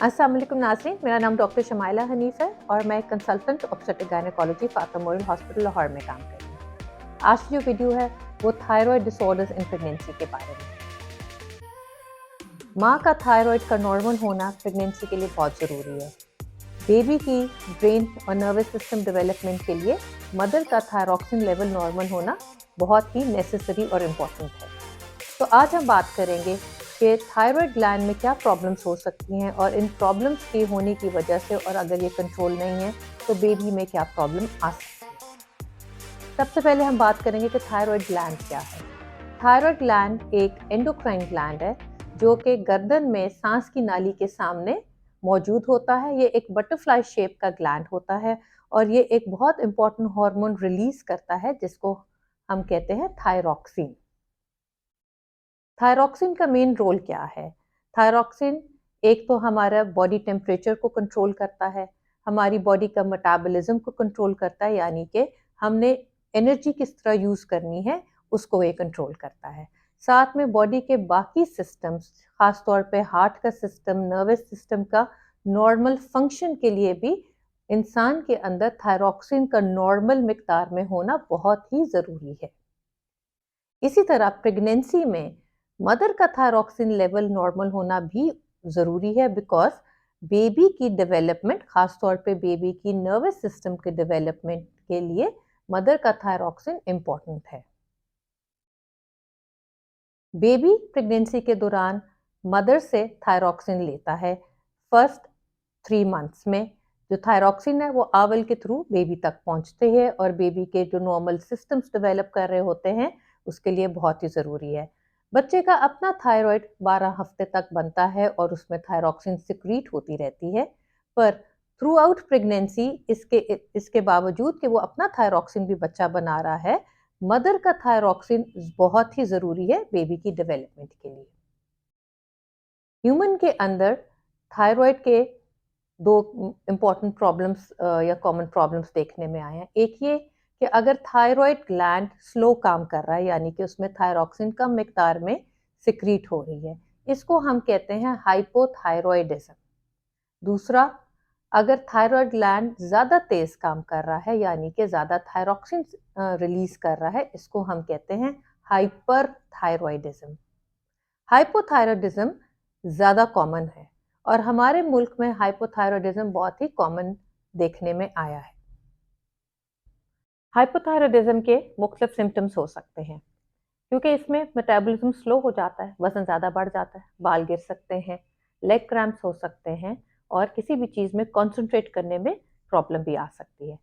अस्सलाम वालेकुम नाज़रीन, मेरा नाम डॉक्टर शमाइला हनीफ़ है और मैं consultant obstetric gynaecology Fatima memorial hospital Lahore में काम कर रही हूँ। आज की जो वीडियो है वो थायराइड डिसऑर्डर्स इन प्रेगनेंसी के बारे में। माँ का थायराइड का नॉर्मल होना प्रेगनेंसी के लिए बहुत ज़रूरी है। बेबी की ब्रेन और नर्वस सिस्टम डेवलपमेंट के लिए मदर का थायरॉक्सिन लेवल नॉर्मल होना बहुत ही नेसेसरी और इम्पॉर्टेंट है। तो आज हम बात करेंगे कि थायराइड ग्लैंड में क्या प्रॉब्लम्स हो सकती हैं और इन प्रॉब्लम्स के होने की वजह से और अगर ये कंट्रोल नहीं है तो बेबी में क्या प्रॉब्लम आ सकती है। सबसे पहले हम बात करेंगे कि थायराइड ग्लैंड क्या है। थायराइड ग्लैंड एक एंडोक्राइन ग्लैंड है जो कि गर्दन में सांस की नाली के सामने मौजूद होता है। ये एक बटरफ्लाई शेप का ग्लैंड होता है और ये एक बहुत इंपॉर्टेंट हार्मोन रिलीज करता है जिसको हम कहते हैं थायरॉक्सिन। थायरॉक्सिन का मेन रोल क्या है? थायरॉक्सिन एक तो हमारा बॉडी टेम्परेचर को कंट्रोल करता है, हमारी बॉडी का मेटाबॉलिज्म को कंट्रोल करता है, यानी कि हमने एनर्जी किस तरह यूज़ करनी है उसको ये कंट्रोल करता है। साथ में बॉडी के बाकी सिस्टम्स, खास तौर पे हार्ट का सिस्टम, नर्वस सिस्टम का नॉर्मल फंक्शन के लिए भी इंसान के अंदर थायरॉक्सिन का नॉर्मल मिकदार में होना बहुत ही ज़रूरी है। इसी तरह प्रेगनेंसी में मदर का थायरॉक्सिन लेवल नॉर्मल होना भी ज़रूरी है, बिकॉज बेबी की डेवलपमेंट, खास तौर पे बेबी की नर्वस सिस्टम के डेवलपमेंट के लिए मदर का थायरॉक्सिन इम्पॉर्टेंट है। बेबी प्रेगनेंसी के दौरान मदर से थायरॉक्सिन लेता है। फर्स्ट 3 मंथ्स में जो थायरॉक्सिन है वो आंवल के थ्रू बेबी तक पहुंचते हैं और बेबी के जो नॉर्मल सिस्टम्स डेवलप कर रहे होते हैं उसके लिए बहुत ही ज़रूरी है। बच्चे का अपना थायराइड 12 हफ्ते तक बनता है और उसमें थायरॉक्सिन सिक्रीट होती रहती है, पर थ्रू आउट प्रेगनेंसी इसके इसके बावजूद कि वो अपना थायरॉक्सिन भी बच्चा बना रहा है, मदर का थायरॉक्सिन बहुत ही ज़रूरी है बेबी की डेवलपमेंट के लिए। ह्यूमन के अंदर थायराइड के दो इम्पॉर्टेंट प्रॉब्लम्स या कॉमन प्रॉब्लम्स देखने में आए हैं। एक ये कि अगर थायराइड ग्लैंड स्लो काम कर रहा है, यानी कि उसमें थायरॉक्सिन कम मिकदार में सिक्रीट हो रही है, इसको हम कहते हैं हाइपोथायरॉयडिज्म। दूसरा, अगर थायराइड ग्लैंड ज़्यादा तेज़ काम कर रहा है, यानी कि ज़्यादा थायरॉक्सिन रिलीज कर रहा है, इसको हम कहते हैं हाइपरथायरॉयडिज्म। हाइपोथायरॉयडिज्म ज़्यादा कॉमन है और हमारे मुल्क में हाइपोथायरॉयडिज्म बहुत ही कॉमन देखने में आया है। हाइपोथायरॉयडिज्म के मुख्तलिफ सिम्टम्स हो सकते हैं, क्योंकि इसमें मेटाबॉलिज्म स्लो हो जाता है, वज़न ज़्यादा बढ़ जाता है, बाल गिर सकते हैं, लेग क्रैम्प्स हो सकते हैं और किसी भी चीज़ में कंसंट्रेट करने में प्रॉब्लम भी आ सकती है।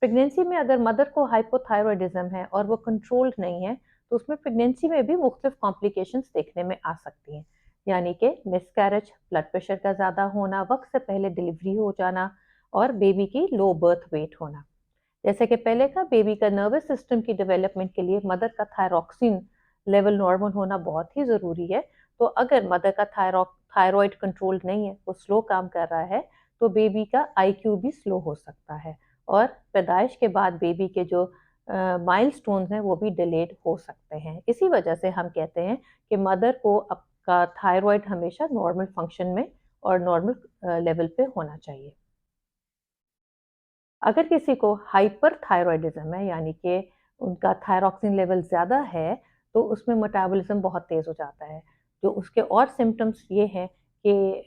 प्रेगनेंसी में अगर मदर को हाइपोथायरॉयडिज्म है और वो कंट्रोल्ड नहीं है, तो उसमें प्रेगनेंसी में भी मुख्तलिफ कॉम्प्लिकेशंस देखने में आ सकती हैं, यानी कि मिसकैरेज, ब्लड प्रेशर का ज़्यादा होना, वक्त से पहले डिलीवरी हो जाना और बेबी की लो बर्थ वेट होना। जैसे कि पहले का बेबी का नर्वस सिस्टम की डेवलपमेंट के लिए मदर का थायरॉक्सिन लेवल नॉर्मल होना बहुत ही ज़रूरी है। तो अगर मदर का थायराइड कंट्रोल नहीं है, वो स्लो काम कर रहा है, तो बेबी का आईक्यू भी स्लो हो सकता है और पैदाइश के बाद बेबी के जो माइलस्टोन्स हैं वो भी डिलेड हो सकते हैं। इसी वजह से हम कहते हैं कि मदर को आपका थायराइड हमेशा नॉर्मल फंक्शन में और नॉर्मल लेवल पे होना चाहिए। अगर किसी को हाइपरथायरॉयडिज्म है, यानी कि उनका थायरॉक्सिन लेवल ज़्यादा है, तो उसमें मेटाबॉलिज्म बहुत तेज़ हो जाता है। जो उसके और सिम्पटम्स ये हैं कि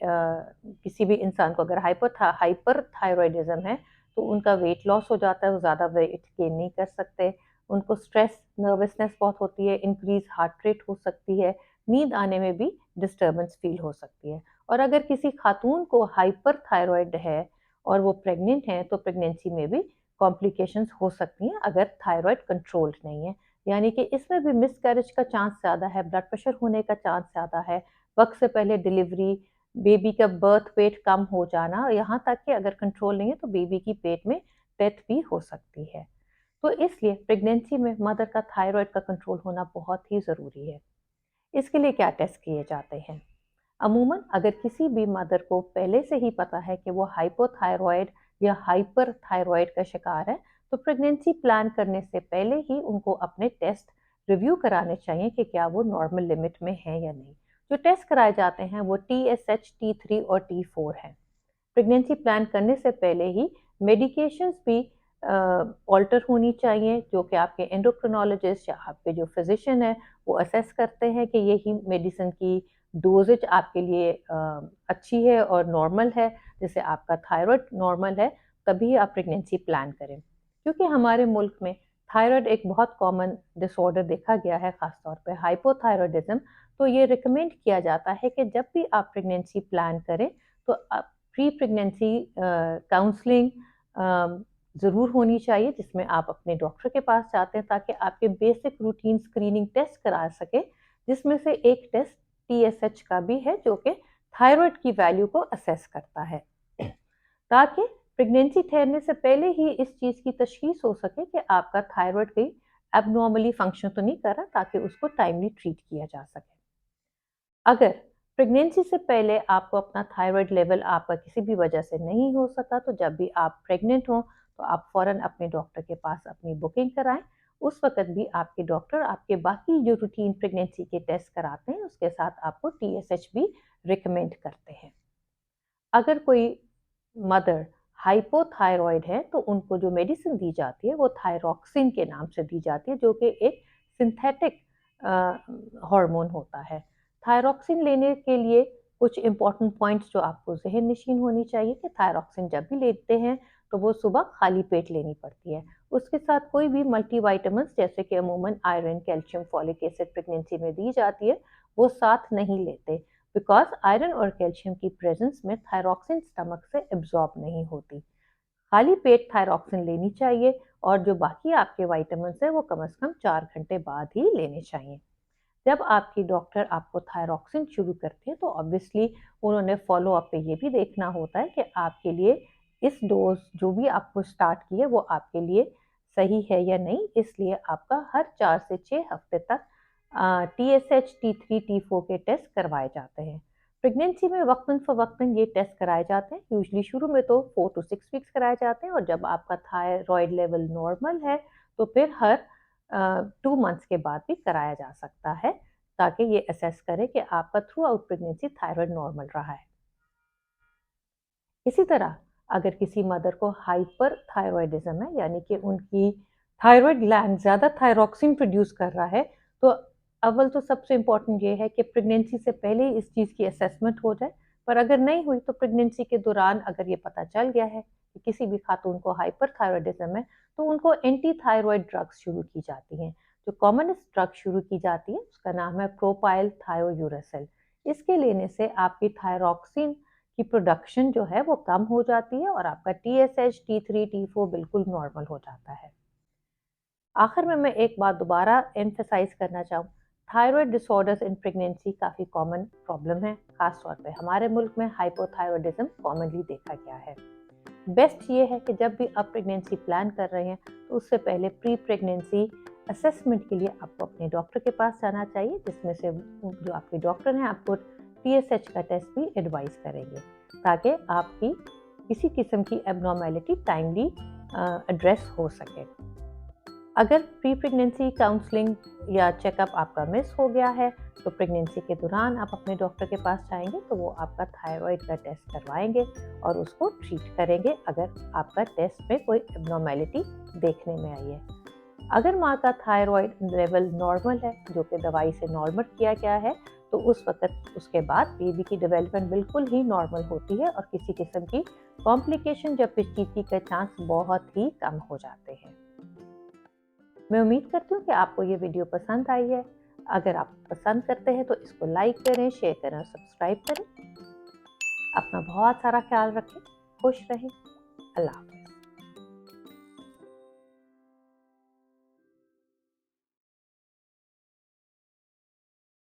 किसी भी इंसान को अगर हाइपरथायरॉयडिज्म है, तो उनका वेट लॉस हो जाता है, वो ज़्यादा वेट गेन नहीं कर सकते। उनको स्ट्रेस, नर्वसनेस बहुत होती है, इंक्रीज़ हार्ट रेट हो सकती है, नींद आने में भी डिस्टर्बेंस फ़ील हो सकती है। और अगर किसी खातून को हाइपरथायरॉइड है और वो प्रेग्नेंट हैं, तो प्रेगनेंसी में भी कॉम्प्लिकेशंस हो सकती हैं अगर थायराइड कंट्रोल्ड नहीं है, यानी कि इसमें भी मिसकैरेज का चांस ज़्यादा है, ब्लड प्रेशर होने का चांस ज़्यादा है, वक्त से पहले डिलीवरी, बेबी का बर्थ वेट कम हो जाना, यहाँ तक कि अगर कंट्रोल नहीं है तो बेबी की पेट में डेथ भी हो सकती है। तो इसलिए प्रेगनेंसी में मदर का थायराइड का कंट्रोल होना बहुत ही ज़रूरी है। इसके लिए क्या टेस्ट किए जाते हैं? अमूमन अगर किसी भी मदर को पहले से ही पता है कि वो हाइपोथायरॉयड या हाइपरथायरॉयड का शिकार है, तो प्रेगनेंसी प्लान करने से पहले ही उनको अपने टेस्ट रिव्यू कराने चाहिए कि क्या वो नॉर्मल लिमिट में है या नहीं। जो टेस्ट कराए जाते हैं वो TSH, T3 और T4 हैं। प्रेगनेंसी प्लान करने से पहले ही मेडिकेशंस भी ऑल्टर होनी चाहिए, जो कि आपके एंडोक्रिनोलॉजिस्ट या आपके जो फिजिशियन है वो असेस करते हैं कि यही मेडिसिन की डोजेज आपके लिए अच्छी है और नॉर्मल है। जैसे आपका थायराइड नॉर्मल है तभी आप प्रेगनेंसी प्लान करें, क्योंकि हमारे मुल्क में थायराइड एक बहुत कॉमन डिसऑर्डर देखा गया है, ख़ासतौर पे हाइपोथायराइडिज्म। तो ये रिकमेंड किया जाता है कि जब भी आप प्रेगनेंसी प्लान करें तो आप प्री प्रेगनेंसी काउंसलिंग ज़रूर होनी चाहिए, जिसमें आप अपने डॉक्टर के पास जाते हैं ताकि आपके बेसिक रूटीन स्क्रीनिंग टेस्ट करा सके, जिसमें से एक टेस्ट TSH का भी है जो कि थायराइड की वैल्यू को असेस करता है, ताकि प्रेगनेंसी ठहरने से पहले ही इस चीज़ की तशखीस हो सके कि आपका थायराइड कहीं एबनॉर्मली फंक्शन तो नहीं कर रहा, ताकि उसको टाइमली ट्रीट किया जा सके। अगर प्रेगनेंसी से पहले आपको अपना थायराइड लेवल आपका किसी भी वजह से नहीं हो सका, तो जब भी आप प्रेग्नेंट हो तो आप फ़ौरन अपने डॉक्टर के पास अपनी बुकिंग कराएं। उस वक्त भी आपके डॉक्टर आपके बाकी जो रूटीन प्रेगनेंसी के टेस्ट कराते हैं उसके साथ आपको TSH भी रिकमेंड करते हैं। अगर कोई मदर हाइपोथायरॉयड है तो उनको जो मेडिसिन दी जाती है वो थायरॉक्सिन के नाम से दी जाती है, जो कि एक सिंथेटिक हार्मोन होता है। थायरॉक्सिन लेने के लिए कुछ इंपॉर्टेंट पॉइंट्स जो आपको जहन नशीन होनी चाहिए कि थायरॉक्सिन जब भी लेते हैं तो वो सुबह खाली पेट लेनी पड़ती है। उसके साथ कोई भी मल्टीविटामिन्स जैसे कि अमूमन iron, calcium, folic acid pregnancy में दी जाती है वो साथ नहीं लेते, बिकॉज आयरन और कैल्शियम की प्रेजेंस में थायरॉक्सिन स्टमक से एब्जॉर्ब नहीं होती। खाली पेट थायरॉक्सिन लेनी चाहिए और जो बाकी आपके विटामिन है वो कम से कम 4 घंटे बाद ही लेने चाहिए। जब आपकी डॉक्टर आपको थायरॉक्सिन शुरू करते हैं तो ऑब्वियसली उन्होंने फॉलो अप पे ये भी देखना होता है कि आपके लिए इस डोज जो भी आपको स्टार्ट की है वो आपके लिए सही है या नहीं। इसलिए आपका हर 4 से 6 हफ्ते तक TSH, T3, T4 के टेस्ट करवाए जाते हैं। प्रेगनेंसी में वक्तन फ़वक्तन ये टेस्ट कराए जाते हैं। यूजुअली शुरू में तो 4 to 6 वीक्स कराए जाते हैं और जब आपका थायराइड लेवल नॉर्मल है तो फिर हर 2 मंथ्स के बाद भी कराया जा सकता है, ताकि ये असेस करे कि आपका through out pregnancy thyroid normal रहा है। इसी तरह अगर किसी मदर को हाइपर थायरॉयडिज्म है, यानी कि उनकी थायराइड ग्लैंड ज़्यादा थायरॉक्सिन प्रोड्यूस कर रहा है, तो अव्वल तो सबसे इम्पॉर्टेंट ये है कि प्रेगनेंसी से पहले इस चीज़ की असेसमेंट हो जाए। पर अगर नहीं हुई तो प्रेगनेंसी के दौरान अगर ये पता चल गया है कि किसी भी खातून को हाइपर थायरॉयडिज्म है तो उनको एंटी थायरॉयड ड्रग्स शुरू की जाती हैं। जो कॉमनेस्ट ड्रग शुरू की जाती है उसका नाम है प्रोपाइल थायोयूरेसिल। इसके लेने से आपकी थायरॉक्सिन की प्रोडक्शन जो है वो कम हो जाती है और आपका TSH, T3, T4 बिल्कुल नॉर्मल हो जाता है। आखिर में मैं एक बात दोबारा एम्फेसाइज करना चाहूँ, थायराइड डिसऑर्डर्स इन प्रेगनेंसी काफ़ी कॉमन प्रॉब्लम है, खासतौर पे हमारे मुल्क में हाइपोथायरॉयडिज्म कॉमनली देखा गया है। बेस्ट ये है कि जब भी आप प्रेगनेंसी प्लान कर रहे हैं तो उससे पहले प्री प्रेगनेंसी असेसमेंट के लिए आपको अपने डॉक्टर के पास जाना चाहिए, जिसमें से जो आपके डॉक्टर हैं आपको TSH का टेस्ट भी एडवाइस करेंगे, ताकि आपकी किसी किस्म की एबनॉर्मेलिटी टाइमली एड्रेस हो सके। अगर प्री प्रेगनेंसी काउंसलिंग या चेकअप आपका मिस हो गया है तो प्रेगनेंसी के दौरान आप अपने डॉक्टर के पास जाएंगे तो वो आपका थायराइड का टेस्ट करवाएंगे और उसको ट्रीट करेंगे अगर आपका टेस्ट में कोई एबनॉर्मेलिटी देखने में आई है। अगर माँ का थायराइड लेवल नॉर्मल है, जो कि दवाई से नॉर्मल किया गया है, तो उस वक्त उसके बाद बेबी की डेवलपमेंट बिल्कुल ही नॉर्मल होती है और किसी किस्म की कॉम्प्लिकेशन या पेचीदगी के चांस बहुत ही कम हो जाते हैं। मैं उम्मीद करती हूँ कि आपको ये वीडियो पसंद आई है। अगर आप पसंद करते हैं तो इसको लाइक करें, शेयर करें और सब्सक्राइब करें। अपना बहुत सारा ख्याल रखें, खुश रहें। अल्लाह हाफ़िज़।